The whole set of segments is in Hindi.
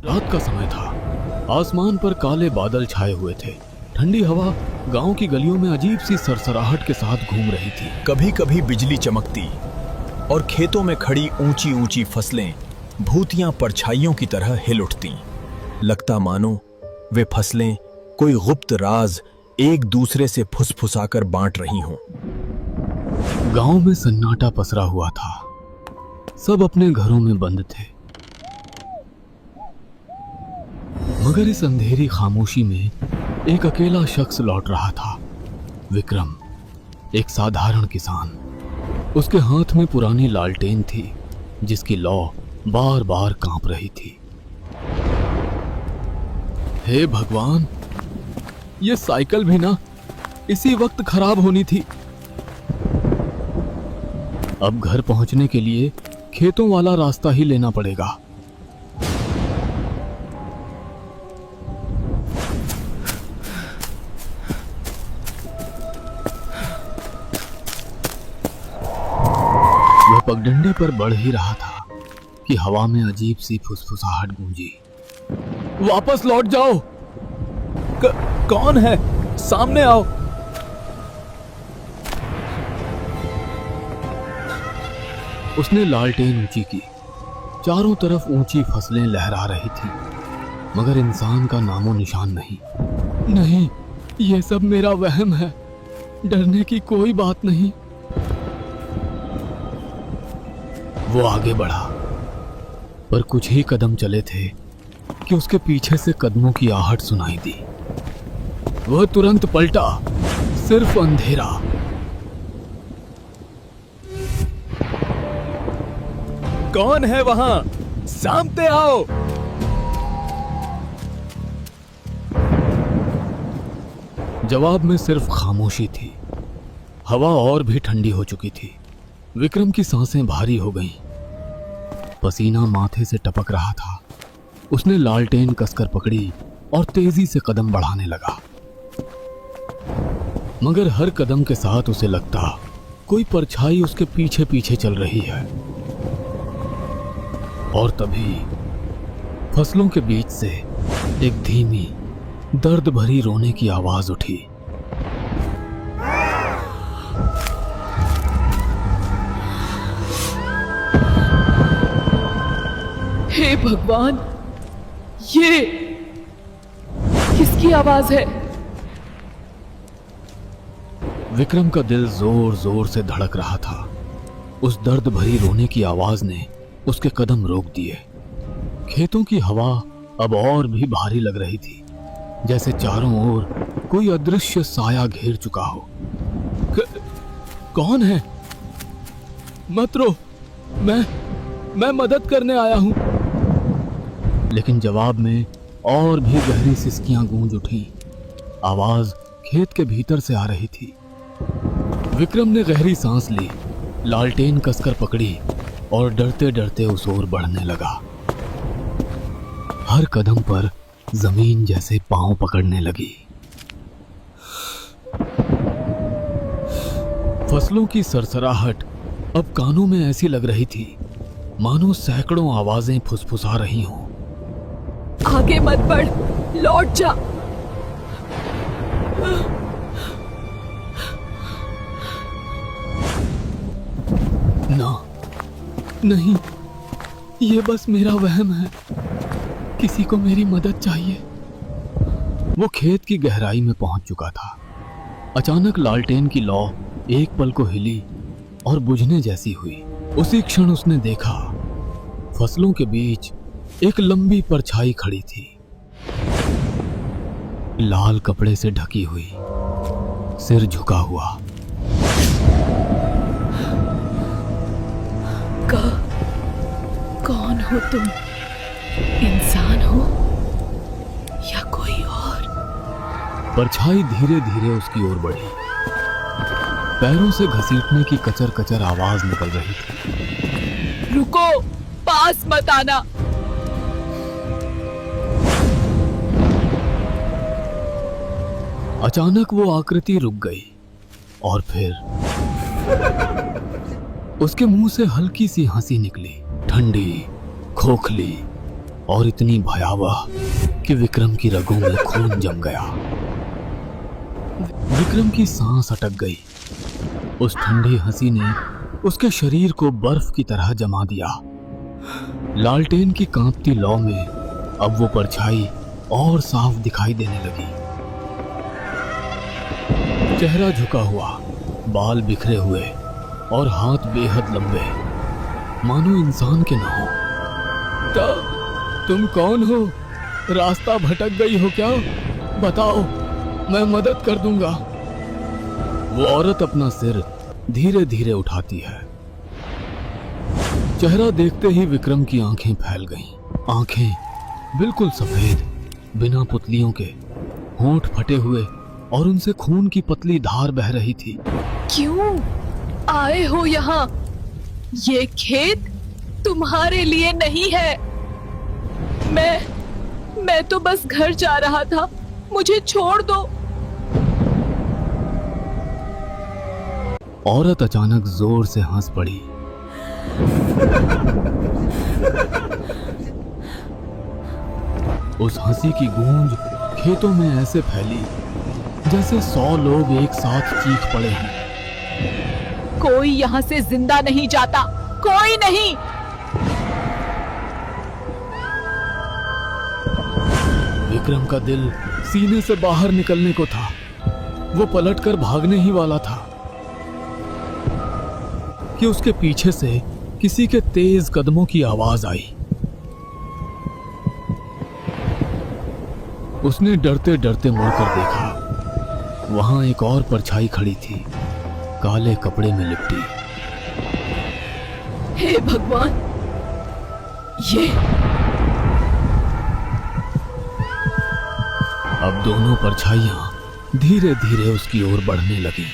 रात का समय था। आसमान पर काले बादल छाए हुए थे। ठंडी हवा गांव की गलियों में अजीब सी सरसराहट के साथ घूम रही थी। कभी कभी बिजली चमकती और खेतों में खड़ी ऊंची ऊंची फसलें भूतियां परछाइयों की तरह हिल उठती। लगता मानो वे फसलें कोई गुप्त राज एक दूसरे से फुसफुसाकर बांट रही हों। गांव में सन्नाटा पसरा हुआ था। सब अपने घरों में बंद थे, मगर इस अंधेरी खामोशी में एक अकेला शख्स लौट रहा था। विक्रम, एक साधारण किसान। उसके हाथ में पुरानी लालटेन थी जिसकी लौ बार बार कांप रही थी। हे भगवान, ये साइकिल भी ना इसी वक्त खराब होनी थी। अब घर पहुंचने के लिए खेतों वाला रास्ता ही लेना पड़ेगा। वह पगडंडे पर बढ़ ही रहा था कि हवा में अजीब सी फुसफुसाहट गूंजी। वापस लौट जाओ। कौन है? सामने आओ। उसने लालटेन ऊंची की। चारों तरफ ऊंची फसलें लहरा रही थी, मगर इंसान का नामो निशान नहीं। नहीं, यह सब मेरा वहम है। डरने की कोई बात नहीं। वो आगे बढ़ा, पर कुछ ही कदम चले थे कि उसके पीछे से कदमों की आहट सुनाई दी। वह तुरंत पलटा। सिर्फ अंधेरा। कौन है वहां? सामने आओ। जवाब में सिर्फ खामोशी थी। हवा और भी ठंडी हो चुकी थी। विक्रम की सांसें भारी हो गईं। पसीना माथे से टपक रहा था। उसने लालटेन कसकर पकड़ी और तेजी से कदम बढ़ाने लगा, मगर हर कदम के साथ उसे लगता कोई परछाई उसके पीछे पीछे चल रही है। और तभी फसलों के बीच से एक धीमी, दर्द भरी रोने की आवाज उठी। हे भगवान, ये किसकी आवाज है? विक्रम का दिल जोर जोर से धड़क रहा था। उस दर्द भरी रोने की आवाज ने उसके कदम रोक दिए। खेतों की हवा अब और भी भारी लग रही थी, जैसे चारों ओर कोई अदृश्य साया घेर चुका हो। कौन है? मत रो, मैं मदद करने आया हूं। लेकिन जवाब में और भी गहरी सिसकियां गूंज उठी। आवाज खेत के भीतर से आ रही थी। विक्रम ने गहरी सांस ली, लालटेन कसकर पकड़ी और डरते डरते उस ओर बढ़ने लगा। हर कदम पर जमीन जैसे पांव पकड़ने लगी। फसलों की सरसराहट अब कानों में ऐसी लग रही थी मानो सैकड़ों आवाजें फुसफुसा रही हों। आगे मत बढ़, लौट जा। ना, नहीं, ये बस मेरा वहम है। किसी को मेरी मदद चाहिए। वो खेत की गहराई में पहुंच चुका था। अचानक लालटेन की लौ एक पल को हिली और बुझने जैसी हुई। उसी क्षण उसने देखा, फसलों के बीच एक लंबी परछाई खड़ी थी, लाल कपड़े से ढकी हुई, सिर झुका हुआ। कौन हो तुम? इंसान हो या कोई और? परछाई धीरे धीरे उसकी ओर बढ़ी। पैरों से घसीटने की कचर कचर आवाज निकल रही थी। रुको, पास मत आना। अचानक वो आकृति रुक गई और फिर उसके मुंह से हल्की सी हंसी निकली, ठंडी, खोखली और इतनी भयावह कि विक्रम की रगों में खून जम गया। विक्रम की सांस अटक गई। उस ठंडी हंसी ने उसके शरीर को बर्फ की तरह जमा दिया। लालटेन की कांपती लौ में अब वो परछाई और साफ दिखाई देने लगी। चेहरा झुका हुआ, बाल बिखरे हुए और हाथ बेहद लंबे, मानो इंसान के न हो। तुम कौन हो? रास्ता भटक गई हो क्या? बताओ, मैं मदद कर दूंगा। वो औरत अपना सिर धीरे धीरे उठाती है। चेहरा देखते ही विक्रम की आंखें फैल गईं। आंखें बिल्कुल सफेद, बिना पुतलियों के, होंठ फटे हुए और उनसे खून की पतली धार बह रही थी। क्यों आए हो यहाँ? ये खेत तुम्हारे लिए नहीं है। मैं तो बस घर जा रहा था, मुझे छोड़ दो। औरत अचानक जोर से हंस पड़ी। उस हंसी की गूंज खेतों में ऐसे फैली जैसे 100 लोग एक साथ चीख पड़े हैं। कोई यहाँ से जिंदा नहीं जाता, कोई नहीं। विक्रम का दिल सीने से बाहर निकलने को था। वो पलटकर भागने ही वाला था कि उसके पीछे से किसी के तेज कदमों की आवाज आई। उसने डरते डरते मुड़कर देखा। वहां एक और परछाई खड़ी थी, काले कपड़े में लिपटी। हे भगवान, ये अब दोनों परछाइयां धीरे धीरे उसकी ओर बढ़ने लगी।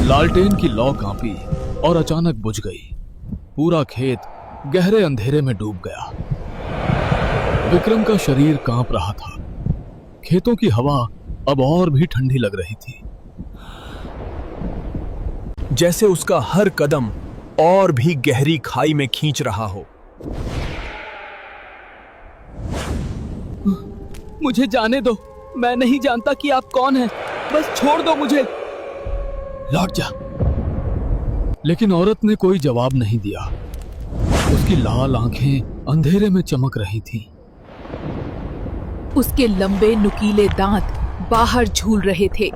लालटेन की लौ कांपी और अचानक बुझ गई। पूरा खेत गहरे अंधेरे में डूब गया। विक्रम का शरीर कांप रहा था। खेतों की हवा अब और भी ठंडी लग रही थी, जैसे उसका हर कदम और भी गहरी खाई में खींच रहा हो। मुझे जाने दो, मैं नहीं जानता कि आप कौन हैं, बस छोड़ दो मुझे। लौट जा। लेकिन औरत ने कोई जवाब नहीं दिया। उसकी लाल आंखें अंधेरे में चमक रही थीं। उसके लंबे नुकीले दांत बाहर झूल रहे थे।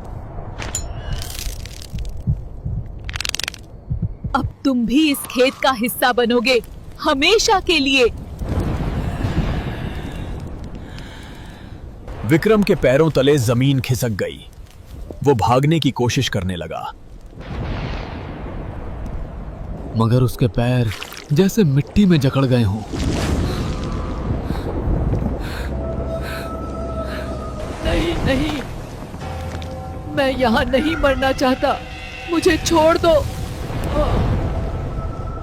अब तुम भी इस खेत का हिस्सा बनोगे, हमेशा के लिए। विक्रम के पैरों तले जमीन खिसक गई। वो भागने की कोशिश करने लगा, मगर उसके पैर जैसे मिट्टी में जकड़ गए हों। नहीं नहीं, मैं यहाँ नहीं मरना चाहता, मुझे छोड़ दो।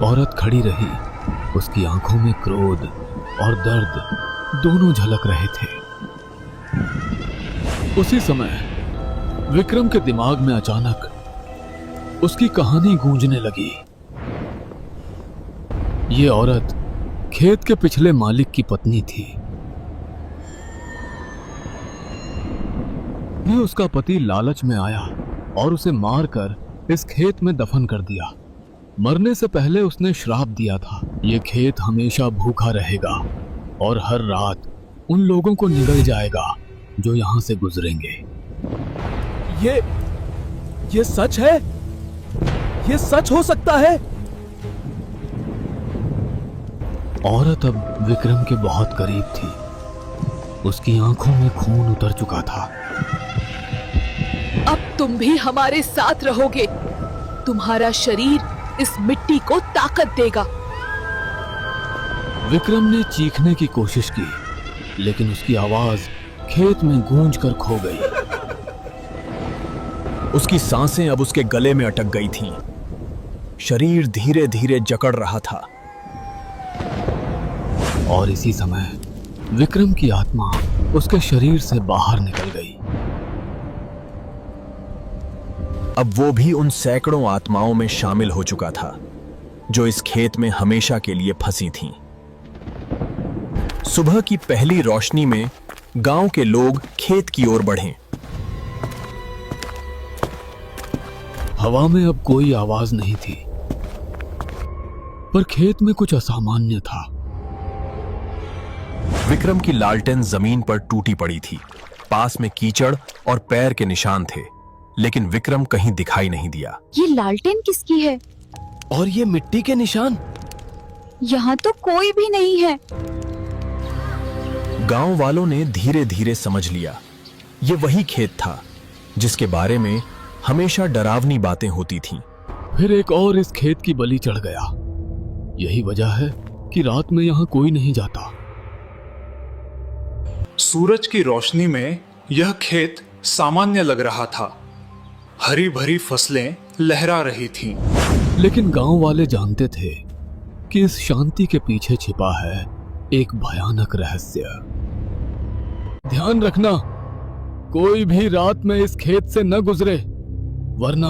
औरत खड़ी रही। उसकी आंखों में क्रोध और दर्द दोनों झलक रहे थे। उसी समय विक्रम के दिमाग में अचानक उसकी कहानी गूंजने लगी। ये औरत खेत के पिछले मालिक की पत्नी थी। ये उसका पति लालच में आया और उसे मारकर इस खेत में दफन कर दिया। मरने से पहले उसने श्राप दिया था, ये खेत हमेशा भूखा रहेगा और हर रात उन लोगों को निगल जाएगा जो यहां से गुजरेंगे। ये सच है? ये सच हो सकता है? औरत अब विक्रम के बहुत करीब थी। उसकी आंखों में खून उतर चुका था। अब तुम भी हमारे साथ रहोगे। तुम्हारा शरीर इस मिट्टी को ताकत देगा। विक्रम ने चीखने की कोशिश की, लेकिन उसकी आवाज खेत में गूंज कर खो गई। उसकी सांसें अब उसके गले में अटक गई थीं। शरीर धीरे धीरे जकड़ रहा था। और इसी समय विक्रम की आत्मा उसके शरीर से बाहर निकल गई। अब वो भी उन सैकड़ों आत्माओं में शामिल हो चुका था जो इस खेत में हमेशा के लिए फंसी थीं। सुबह की पहली रोशनी में गांव के लोग खेत की ओर बढ़े। हवा में अब कोई आवाज नहीं थी, पर खेत में कुछ असामान्य था। विक्रम की लालटेन जमीन पर टूटी पड़ी थी। पास में कीचड़ और पैर के निशान थे, लेकिन विक्रम कहीं दिखाई नहीं दिया। ये लालटेन किसकी है? और ये मिट्टी के निशान? यहाँ तो कोई भी नहीं है। गांव वालों ने धीरे धीरे समझ लिया, ये वही खेत था जिसके बारे में हमेशा डरावनी बातें होती थीं। फिर एक और इस खेत की बलि चढ़ गया। यही वजह है कि रात में यहाँ कोई नहीं जाता। सूरज की रोशनी में यह खेत सामान्य लग रहा था। हरी भरी फसलें लहरा रही थीं। लेकिन गांव वाले जानते थे कि इस शांति के पीछे छिपा है एक भयानक रहस्य। ध्यान रखना, कोई भी रात में इस खेत से न गुजरे, वरना।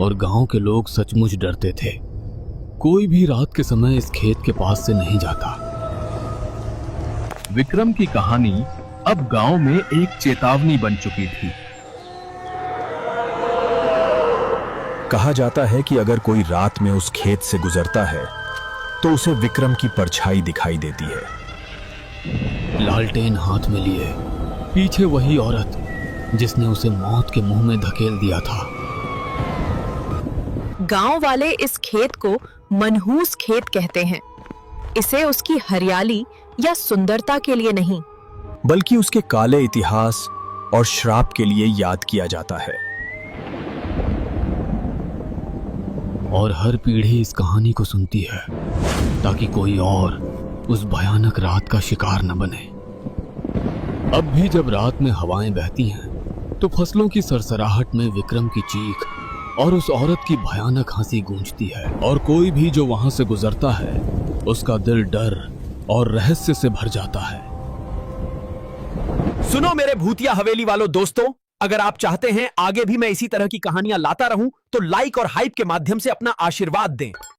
और गांव के लोग सचमुच डरते थे। कोई भी रात के समय इस खेत के पास से नहीं जाता। विक्रम की कहानी अब गांव में एक चेतावनी बन चुकी थी। कहा जाता है कि अगर कोई रात में उस खेत से गुजरता है तो उसे विक्रम की परछाई दिखाई देती है। लालटेन हाथ में लिए पीछे वही औरत जिसने उसे मौत के मुंह में धकेल दिया था। गांव वाले इस खेत को मनहूस खेत कहते हैं। इसे उसकी हरियाली या सुंदरता के लिए नहीं, बल्कि उसके काले इतिहास और श्राप के लिए याद किया जाता है। और हर पीढ़ी इस कहानी को सुनती है ताकि कोई और उस भयानक रात का शिकार न बने। अब भी जब रात में हवाएं बहती हैं तो फसलों की सरसराहट में विक्रम की चीख और उस औरत की भयानक हंसी गूंजती है। और कोई भी जो वहां से गुजरता है उसका दिल डर और रहस्य से भर जाता है। सुनो मेरे भूतिया हवेली वालों दोस्तों, अगर आप चाहते हैं आगे भी मैं इसी तरह की कहानियां लाता रहूं तो लाइक और हाइप के माध्यम से अपना आशीर्वाद दें।